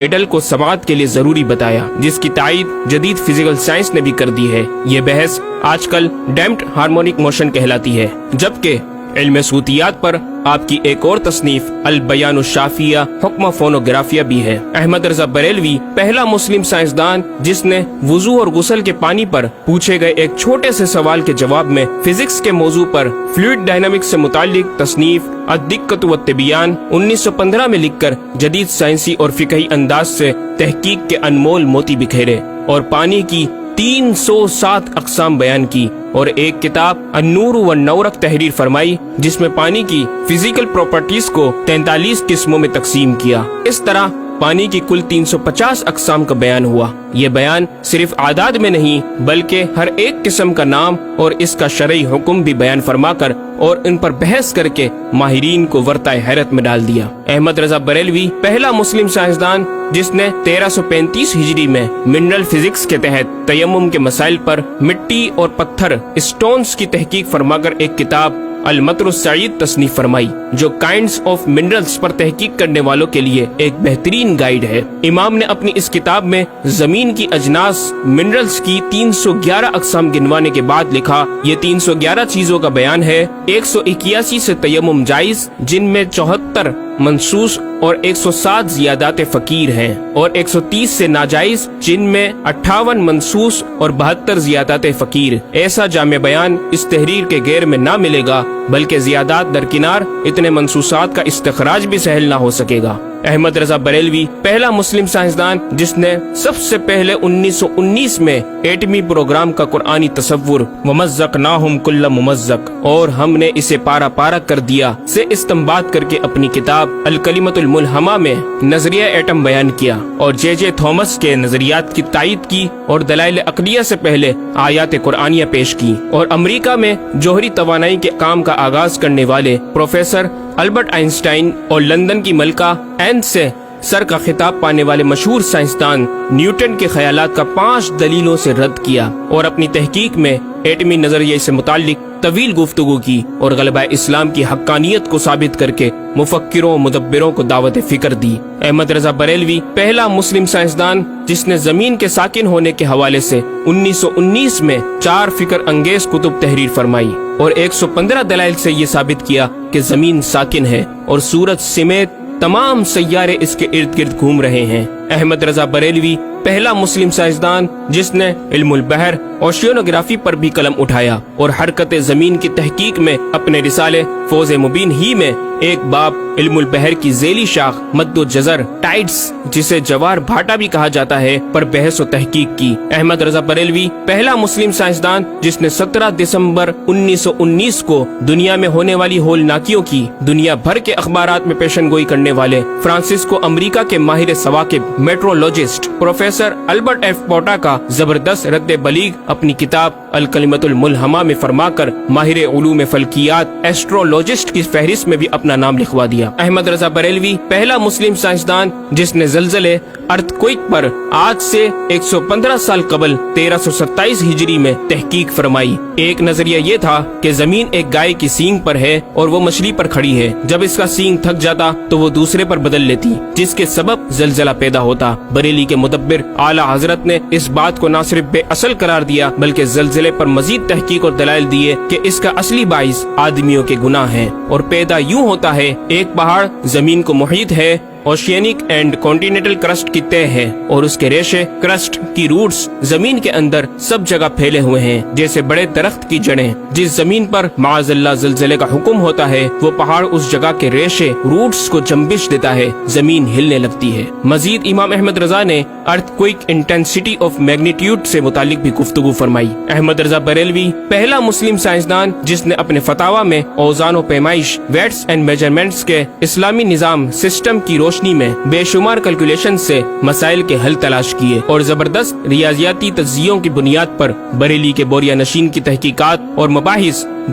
Metal کو سماعت کے لیے ضروری بتایا، جس کی تائید جدید فزیکل سائنس نے بھی کر دی ہے۔ یہ بحث آج کل ڈیمپڈ ہارمونک موشن کہلاتی ہے، جبکہ علم صوتیات پر آپ کی ایک اور تصنیف البیان الشافیہ حکم فونوگرافیہ بھی ہے۔ احمد رضا بریلوی پہلا مسلم سائنسدان جس نے وضو اور غسل کے پانی پر پوچھے گئے ایک چھوٹے سے سوال کے جواب میں فزکس کے موضوع پر فلوئڈ ڈائنامکس سے متعلق تصنیف الدقۃ والتبیان 1915 میں لکھ کر جدید سائنسی اور فقہی انداز سے تحقیق کے انمول موتی بکھیرے اور پانی کی 307 اقسام بیان کی، اور ایک کتاب النور والنورق تحریر فرمائی جس میں پانی کی فزیکل پراپرٹیز کو 43 قسموں میں تقسیم کیا۔ اس طرح پانی کی کل 350 اقسام کا بیان ہوا۔ یہ بیان صرف اعداد میں نہیں بلکہ ہر ایک قسم کا نام اور اس کا شرعی حکم بھی بیان فرما کر اور ان پر بحث کر کے ماہرین کو ورطہ حیرت میں ڈال دیا۔ احمد رضا بریلوی پہلا مسلم سائنسدان جس نے 1335 ہجری میں منرل فزکس کے تحت تیمم کے مسائل پر مٹی اور پتھر اسٹونز کی تحقیق فرما کر ایک کتاب المطر السعید تصنیف فرمائی، جو کائنڈز آف منرلز پر تحقیق کرنے والوں کے لیے ایک بہترین گائیڈ ہے۔ امام نے اپنی اس کتاب میں زمین کی اجناس منرلز کی 311 اقسام گنوانے کے بعد لکھا، یہ 311 چیزوں کا بیان ہے۔ 181 سے تیمم جائز، جن میں 74 منسوس اور 107 زیادات فقیر ہیں، اور 130 سے ناجائز، جن میں 58 منسوس اور 72 زیادات فقیر۔ ایسا جامع بیان اس تحریر کے غیر میں نہ ملے گا، بلکہ زیادات درکنار اتنے منسوسات کا استخراج بھی سہل نہ ہو سکے گا۔ احمد رضا بریلوی پہلا مسلم سائنسدان جس نے سب سے پہلے 1919 میں ایٹمی پروگرام کا قرآنی تصور ومزقناہم کل ممزق اور ہم نے اسے پارا پارا کر دیا سے استنباط کر کے اپنی کتاب الکلمۃ الملہمہ میں نظریہ ایٹم بیان کیا، اور جے جے تھامس کے نظریات کی تائید کی اور دلائل عقلیہ سے پہلے آیات قرآنیہ پیش کی، اور امریکہ میں جوہری توانائی کے کام کا آغاز کرنے والے پروفیسر البرٹ آئنسٹائن اور لندن کی ملکہ این سے سر کا خطاب پانے والے مشہور سائنسدان نیوٹن کے خیالات کا 5 دلیلوں سے رد کیا، اور اپنی تحقیق میں ایٹمی نظریے سے متعلق طویل گفتگو کی اور غلبہ اسلام کی حقانیت کو ثابت کر کے مفکروں مدبروں کو دعوت فکر دی۔ احمد رضا بریلوی پہلا مسلم سائنسدان جس نے زمین کے ساکن ہونے کے حوالے سے 1919 میں 4 فکر انگیز کتب تحریر فرمائی، اور 115 دلائل سے یہ ثابت کیا کہ زمین ساکن ہے اور سورج سمیت تمام سیارے اس کے ارد گرد گھوم رہے ہیں۔ احمد رضا بریلوی پہلا مسلم سائنسدان جس نے علم البحر اوشینوگرافی پر بھی قلم اٹھایا اور حرکت زمین کی تحقیق میں اپنے رسالے فوز مبین ہی میں ایک باب علم البحر کی ذیلی شاخ مد و جزر ٹائڈز، جسے جوار بھاٹا بھی کہا جاتا ہے، پر بحث و تحقیق کی۔ احمد رضا بریلوی پہلا مسلم سائنسدان جس نے 17 دسمبر 1919 کو دنیا میں ہونے والی ہولناکیوں کی دنیا بھر کے اخبارات میں پیشن گوئی کرنے والے فرانسسکو امریکہ کے ماہر ثواقب میٹرولوجسٹ پروفیسر البرٹ ایف پوٹا کا زبردست رد بلیغ اپنی کتاب الکلمۃ الملہمہ میں فرما کر ماہر علوم فلکیات ایسٹرولوجسٹ کی فہرست میں بھی اپنا نام لکھوا دیا۔ احمد رضا بریلوی پہلا مسلم سائنسدان جس نے زلزلے ارتھ کوئک پر آج سے 115 سال قبل 1327 ہجری میں تحقیق فرمائی۔ ایک نظریہ یہ تھا کہ زمین ایک گائے کی سینگ پر ہے اور وہ مچھلی پر کھڑی ہے، جب اس کا سینگ تھک جاتا تو وہ دوسرے پر بدل لیتی، جس کے سبب زلزلہ پیدا ہوتا۔ بریلی کے مدبر اعلی حضرت نے اس بات کو نہ صرف بے اصل قرار دیا بلکہ زلزلے پر مزید تحقیق اور دلائل دیے کہ اس کا اصلی باعث آدمیوں کے گناہ ہیں، اور پیدا یوں ہوتا ہے ایک پہاڑ زمین کو محیط ہے، اوشینک اینڈ کانٹیننٹل کرسٹ کی تہ ہے، اور اس کے ریشے کرسٹ کی روٹس زمین کے اندر سب جگہ پھیلے ہوئے ہیں جیسے بڑے درخت کی جڑیں۔ جس زمین پر معاذ اللہ زلزلے کا حکم ہوتا ہے وہ پہاڑ اس جگہ کے ریشے روٹس کو جنبش دیتا ہے، زمین ہلنے لگتی ہے۔ مزید امام احمد رضا نے ارتھ کوئک انٹینسٹی آف میگنیٹیوڈ سے متعلق بھی گفتگو فرمائی۔ احمد رضا بریلوی پہلا مسلم سائنسدان جس نے اپنے فتاوی میں اوزان و پیمائش ویٹس اینڈ میجرمنٹس کے اسلامی نظام سسٹم کی روشنی میں بے شمار کیلکولیشن سے مسائل کے حل تلاش کیے، اور زبردست ریاضیاتی تجزیوں کی بنیاد پر بریلی کے بوریا نشین کی تحقیقات اور مباحث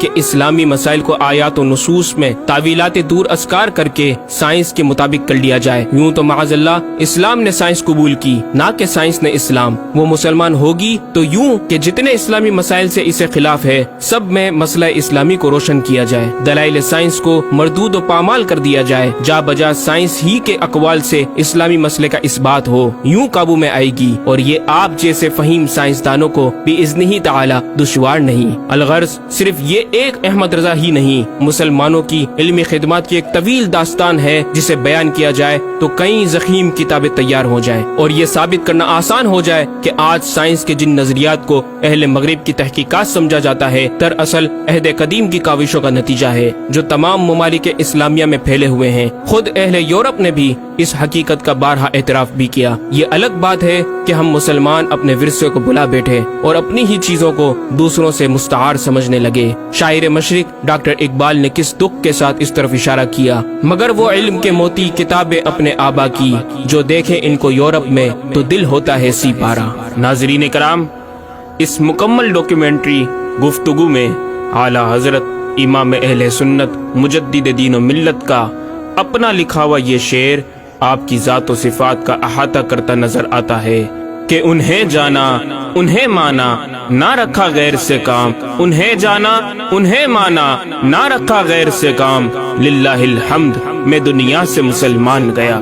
کہ اسلامی مسائل کو آیات و نصوص میں تعویلات دور اسکار کر کے سائنس کے مطابق کر لیا جائے۔ یوں تو معاذ اللہ اسلام نے سائنس قبول کی، نہ کہ سائنس نے اسلام۔ وہ مسلمان ہوگی تو یوں کہ جتنے اسلامی مسائل سے اسے خلاف ہے سب میں مسئلہ اسلامی کو روشن کیا جائے، دلائل سائنس کو مردود و پامال کر دیا جائے، جا بجا سائنس ہی کے اقوال سے اسلامی مسئلے کا اثبات ہو، یوں قابو میں آئے گی۔ اور یہ آپ جیسے فہیم سائنسدانوں کو بِإِذْنِهِ تعالی دشوار نہیں۔ الغرض صرف یہ ایک احمد رضا ہی نہیں، مسلمانوں کی علمی خدمات کی ایک طویل داستان ہے جسے بیان کیا جائے تو کئی ضخیم کتابیں تیار ہو جائیں اور یہ ثابت کرنا آسان ہو جائے کہ آج سائنس کے جن نظریات کو اہل مغرب کی تحقیقات سمجھا جاتا ہے دراصل عہد قدیم کی کاوشوں کا نتیجہ ہے جو تمام ممالک اسلامیہ میں پھیلے ہوئے ہیں۔ خود اہل یورپ نے بھی اس حقیقت کا بارہا اعتراف بھی کیا۔ یہ الگ بات ہے کہ ہم مسلمان اپنے ورثے کو بلا بیٹھے اور اپنی ہی چیزوں کو دوسروں سے مستعار سمجھنے لگے۔ شاعر مشرق ڈاکٹر اقبال نے کس دکھ کے ساتھ اس طرف اشارہ کیا، مگر وہ علم کے موتی کتابیں اپنے آبا کی، جو دیکھے ان کو یورپ میں تو دل ہوتا ہے سی پارا۔ ناظرین کرام، اس مکمل ڈاکیومنٹری گفتگو میں اعلیٰ حضرت امام اہل سنت مجدد دین و ملت کا اپنا لکھا ہوا یہ شعر آپ کی ذات و صفات کا احاطہ کرتا نظر آتا ہے کہ انہیں جانا انہیں مانا نہ رکھا غیر سے کام، انہیں جانا انہیں مانا نہ رکھا غیر سے کام، للہ الحمد میں دنیا سے مسلمان گیا۔